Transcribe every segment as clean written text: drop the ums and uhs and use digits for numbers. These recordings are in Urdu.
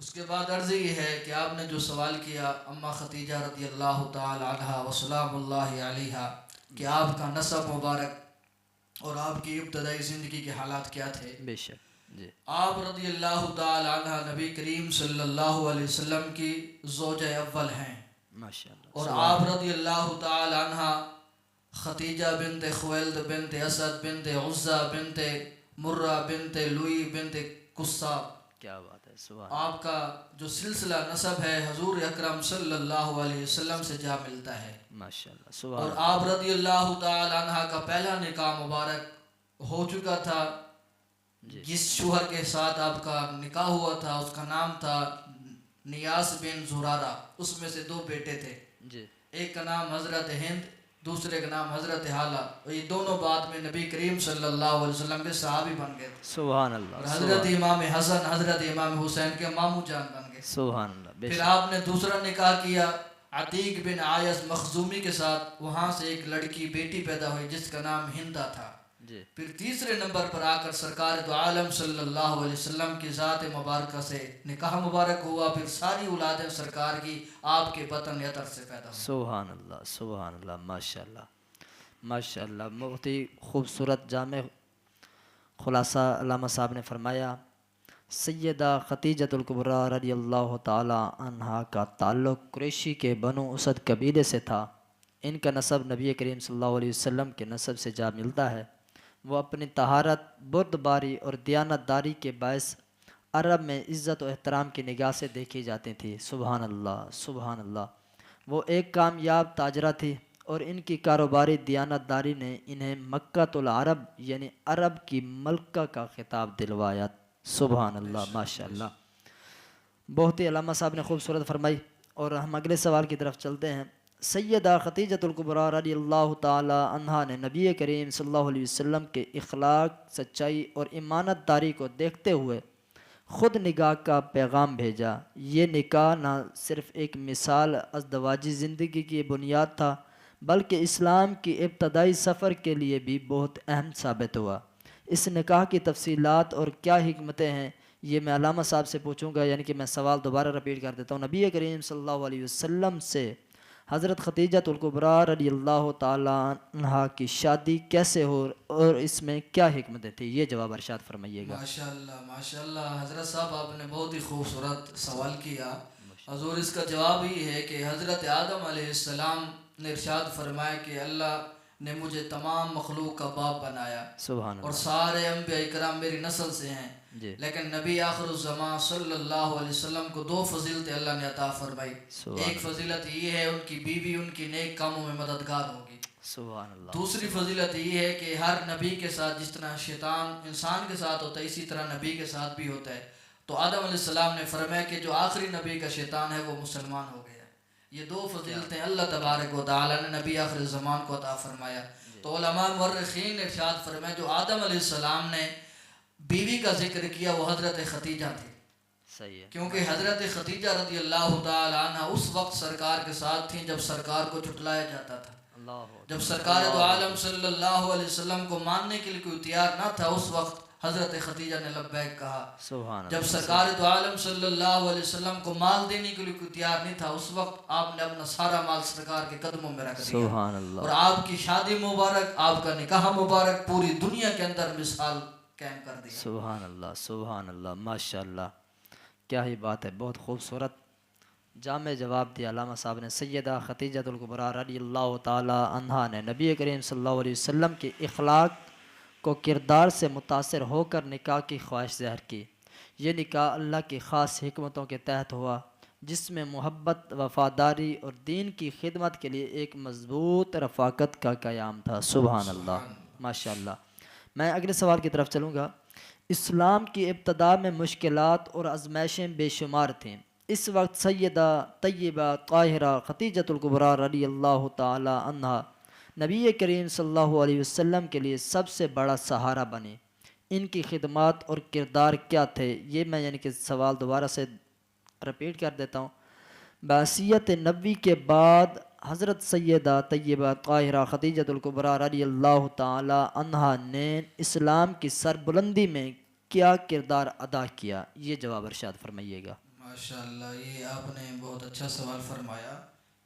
اس کے بعد عرض یہ ہے کہ آپ نے جو سوال کیا اما خدیجہ رضی اللہ تعالی عنہا وسلام اللہ علیہا کہ آپ کا نسب مبارک اور آپ کی ابتدائی زندگی کے حالات کیا تھے. بے شک. جی. آپ رضی اللہ تعالی عنہ نبی کریم صلی اللہ علیہ وسلم کی زوجہ اول ہیں ماشاء اللہ. اور سبحان آپ اللہ. رضی اللہ تعالی عنہ خدیجہ بنت خویلد بنت اسد بنت عزہ بنت مرہ بنت لوئی بنت قصاب. کیا بات ہے. سبحان آپ کا جو سلسلہ نسب ہے حضور اکرم صلی اللہ علیہ وسلم سے جا ملتا ہے. ماشاء اللہ. اور سبحان اللہ. آپ رضی اللہ تعالی عنہ کا پہلا نکاح مبارک ہو چکا تھا. جی. جس شوہر کے ساتھ آپ کا نکاح ہوا تھا اس کا نام تھا نیاس بن زرارہ. اس میں سے 2 بیٹے تھے. جی. ایک کا نام حضرت ہند، دوسرے کا نام حضرت حالہ. اور یہ دونوں بعد میں نبی کریم صلی اللہ علیہ وسلم کے صحابی بن گئے تھے. سبحان اللہ. اور حضرت امام حسن حضرت امام حسین کے ماموں جان بن گئے. سبحان اللہ. بے پھر شک. آپ نے دوسرا نکاح کیا عتیق بن عایس مخزومی کے ساتھ. وہاں سے ایک لڑکی بیٹی پیدا ہوئی جس کا نام ہندا تھا. جی. پھر تیسرے نمبر پر آ کر سرکار دو عالم صلی اللہ علیہ وسلم کی ذات مبارکہ سے نکاح مبارک ہوا. پھر ساری اولادیں سرکار کی آپ کے بطن عطر سے پیدا ہوئی. سبحان اللہ. سبحان اللہ. ماشاء اللہ. ماشاء اللہ. بہت ہی خوبصورت جامع خلاصہ علامہ صاحب نے فرمایا. سیدہ خدیجۃ الکبریٰ رضی اللہ تعالی عنہا کا تعلق قریشی کے بنو اسد قبیلے سے تھا. ان کا نسب نبی کریم صلی اللہ علیہ وسلم کے نسب سے جا ملتا ہے. وہ اپنی طہارت، بردباری اور دیانت داری کے باعث عرب میں عزت و احترام کی نگاہ سے دیکھی جاتی تھی. سبحان اللہ. سبحان اللہ. وہ ایک کامیاب تاجرہ تھی اور ان کی کاروباری دیانت داری نے انہیں مکہ العرب یعنی عرب کی ملکہ کا خطاب دلوایا. سبحان اللہ. ماشاء اللہ. بہت ہی علامہ صاحب نے خوبصورت فرمائی. اور ہم اگلے سوال کی طرف چلتے ہیں. سیدہ خدیجۃ الکبریٰ رضی اللہ تعالی عنہا نے نبی کریم صلی اللہ علیہ وسلم کے اخلاق، سچائی اور امانت داری کو دیکھتے ہوئے خود نکاح کا پیغام بھیجا. یہ نکاح نہ صرف ایک مثال ازدواجی زندگی کی بنیاد تھا بلکہ اسلام کی ابتدائی سفر کے لیے بھی بہت اہم ثابت ہوا. اس نکاح کی تفصیلات اور کیا حکمتیں ہیں یہ میں علامہ صاحب سے پوچھوں گا. یعنی کہ میں سوال دوبارہ رپیٹ کر دیتا ہوں. نبی کریم صلی اللہ علیہ وسلم سے حضرت خدیجۃ الکبریٰ رضی اللہ تعالیٰ عنہا کی شادی کیسے ہو اور اس میں کیا حکمتیں تھیں، یہ جواب ارشاد فرمائیے گا. ماشاءاللہ ماشاءاللہ. حضرت صاحب آپ نے بہت ہی خوبصورت سوال کیا. حضور اس کا جواب یہ ہے کہ حضرت آدم علیہ السلام نے ارشاد فرمایا کہ اللہ نے مجھے تمام مخلوق کا باپ بنایا سبحان اور اللہ. سارے انبیاء اکرام میری نسل سے ہیں. جی. لیکن نبی آخر الزمان صلی اللہ علیہ وسلم کو 2 فضیلتیں اللہ نے عطا فرمائی. ایک فضیلت یہ ہے ان کی بیوی ان کی نیک کاموں میں مددگار ہوگی. سبحان اللہ. دوسری فضیلت یہ ہے کہ ہر نبی کے ساتھ جس طرح شیطان انسان کے ساتھ ہوتا ہے اسی طرح نبی کے ساتھ بھی ہوتا ہے. تو آدم علیہ السلام نے فرمایا کہ جو آخری نبی کا شیطان ہے وہ مسلمان ہو گیا. یہ 2 فضیلتیں اللہ تبارک و تعالی نے نبی آخر الزمان کو عطا فرمایا. تو علماء مورخین نے ارشاد فرمایا جو آدم علیہ السلام نے بیوی کا ذکر کیا وہ حضرت خدیجہ تھی. صحیح ہے. کیونکہ حضرت خدیجہ رضی اللہ تعالی عنہ اس وقت سرکار کے ساتھ تھیں جب سرکار کو جھٹلایا جاتا تھا. جب سرکار دو عالم صلی اللہ علیہ وسلم کو ماننے کے لیے کوئی تیار نہ تھا اس وقت حضرت خدیجہ نے لبیک کہا. سبحان جب اللہ. سرکار دو عالم صلی اللہ علیہ وسلم کو مال دینے کے لیے کوئی تیار نہیں تھا اس وقت آپ نے اپنا سارا مال سرکار کے قدموں میں رکھ دیا. سبحان اللہ. اور آپ کی شادی مبارک، آپ کا نکاح مبارک پوری دنیا کے اندر مثال قائم کر دیا. سبحان اللہ. سبحان اللہ. ماشاء اللہ. کیا ہی بات ہے. بہت خوبصورت جامع جواب دیا علامہ صاحب نے. سیدہ خدیجۃ الکبریٰ رضی اللہ تعالی عنہا نے نبی کریم صلی اللہ علیہ وسلم کے اخلاق کو کردار سے متاثر ہو کر نکاح کی خواہش ظاہر کی. یہ نکاح اللہ کی خاص حکمتوں کے تحت ہوا جس میں محبت، وفاداری اور دین کی خدمت کے لیے ایک مضبوط رفاقت کا قیام تھا. سبحان اللہ. ماشاء اللہ. میں اگلے سوال کی طرف چلوں گا. اسلام کی ابتدا میں مشکلات اور آزمائشیں بے شمار تھیں. اس وقت سیدہ طیبہ طاہرہ خدیجۃ الکبریٰ رضی اللہ تعالی عنہا نبی کریم صلی اللہ علیہ وسلم کے لیے سب سے بڑا سہارا بنے. ان کی خدمات اور کردار کیا تھے یہ میں یعنی کہ سوال دوبارہ سے رپیٹ کر دیتا ہوں. بعثیت نبی کے بعد حضرت سیدہ طیبہ طاہرہ خدیجۃ الکبریٰ رضی اللہ تعالی عنہا نے اسلام کی سربلندی میں کیا کردار ادا کیا، یہ جواب ارشاد فرمائیے گا. ماشاءاللہ، یہ آپ نے بہت اچھا سوال فرمایا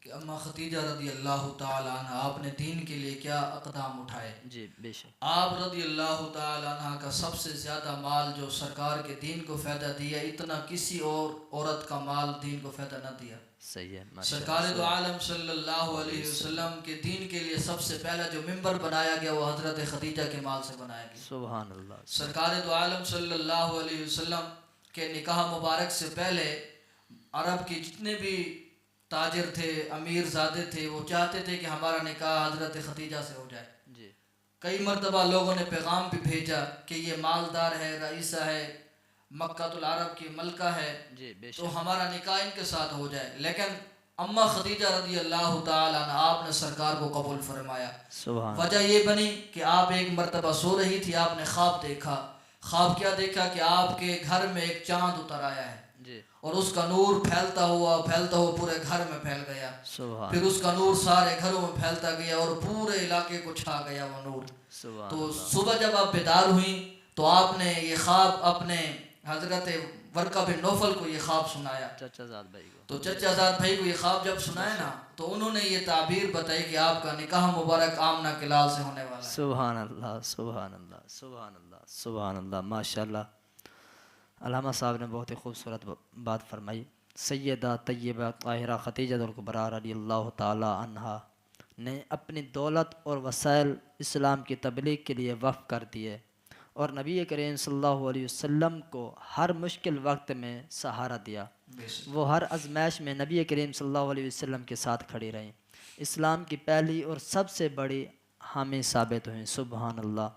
کہ اما خدیجہ رضی اللہ تعالیٰ عنہ آپ نے دین کے لیے کیا اقدام اٹھائے۔ جی بے شک. آپ رضی اللہ تعالیٰ عنہ کا سب سے زیادہ مال جو سرکار کے دین کو فائدہ دیا، اتنا کسی اور عورت کا مال دین کو فائدہ نہ دیا۔ صحیح ہے ماشاء سرکار دو اللہ. عالم صلی اللہ علیہ وسلم کے دین کے لیے سب سے پہلا جو ممبر بنایا گیا وہ حضرت خدیجہ کے مال سے بنایا گیا۔ سبحان اللہ. سرکار دو عالم صلی اللہ علیہ وسلم کے نکاح مبارک سے پہلے عرب کے جتنے بھی تاجر تھے، امیر زادے تھے، وہ چاہتے تھے کہ ہمارا نکاح حضرت خدیجہ سے ہو جائے۔ جی کئی مرتبہ لوگوں نے پیغام بھی بھیجا کہ یہ مالدار ہے، رئیسہ ہے، مکہ العرب کی ملکہ ہے، جی بے شک. تو ہمارا نکاح ان کے ساتھ ہو جائے، لیکن اما خدیجہ رضی اللہ تعالیٰ عنہ آپ نے سرکار کو قبول فرمایا۔ سبحان وجہ یہ بنی کہ آپ ایک مرتبہ سو رہی تھی، آپ نے خواب دیکھا۔ خواب کیا دیکھا کہ آپ کے گھر میں ایک چاند اتر آیا ہے جی اور اس کا نور پھیلتا ہوا پورے گھر میں پھیل گیا۔ سبحان پھر اس کا نور سارے گھروں میں پھیلتا گیا اور پورے علاقے کو چھا گیا وہ نور۔ سبحان تو اللہ. صبح جب آپ بیدار ہوئیں تو آپ نے یہ خواب اپنے حضرت ورقہ بن نوفل کو یہ خواب سنایا۔ چچا زاد بھائی کو. تو چچا زاد بھائی کو یہ خواب جب سنایا نا تو انہوں نے یہ تعبیر بتائی کہ آپ کا نکاح مبارک آمنہ کے لال سے ہونے والا ہے۔ سبحان اللہ سبحان اللہ سبحان اللہ سبحان اللہ. ماشاء اللہ. علامہ صاحب نے بہت ہی خوبصورت بات فرمائی. سیدہ طیبہ طاہرہ خدیجہ الکبریٰ رضی اللہ تعالی عنہا نے اپنی دولت اور وسائل اسلام کی تبلیغ کے لیے وقف کر دیے اور نبی کریم صلی اللہ علیہ وسلم کو ہر مشکل وقت میں سہارا دیا. وہ ہر آزمائش میں نبی کریم صلی اللہ علیہ وسلم کے ساتھ کھڑی رہیں. اسلام کی پہلی اور سب سے بڑی حامی ثابت ہوئیں. سبحان اللہ.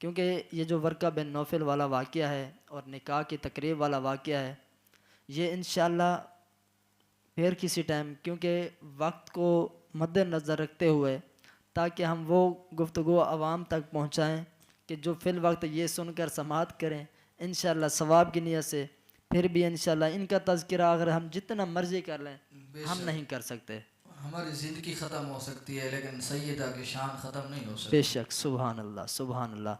کیونکہ یہ جو ورقہ بن نوفل والا واقعہ ہے اور نکاح کی تقریب والا واقعہ ہے، یہ انشاءاللہ پھر کسی ٹائم، کیونکہ وقت کو مد نظر رکھتے ہوئے تاکہ ہم وہ گفتگو عوام تک پہنچائیں کہ جو فی الوقت یہ سن کر سماعت کریں انشاءاللہ ثواب کی نیت سے، پھر بھی انشاءاللہ ان کا تذکرہ اگر ہم جتنا مرضی کر لیں ہم نہیں کر سکتے. ہماری زندگی ختم ہو سکتی ہے لیکن سیدہ کی شان ختم نہیں ہو سکتی. بے شک. سبحان اللہ سبحان اللہ.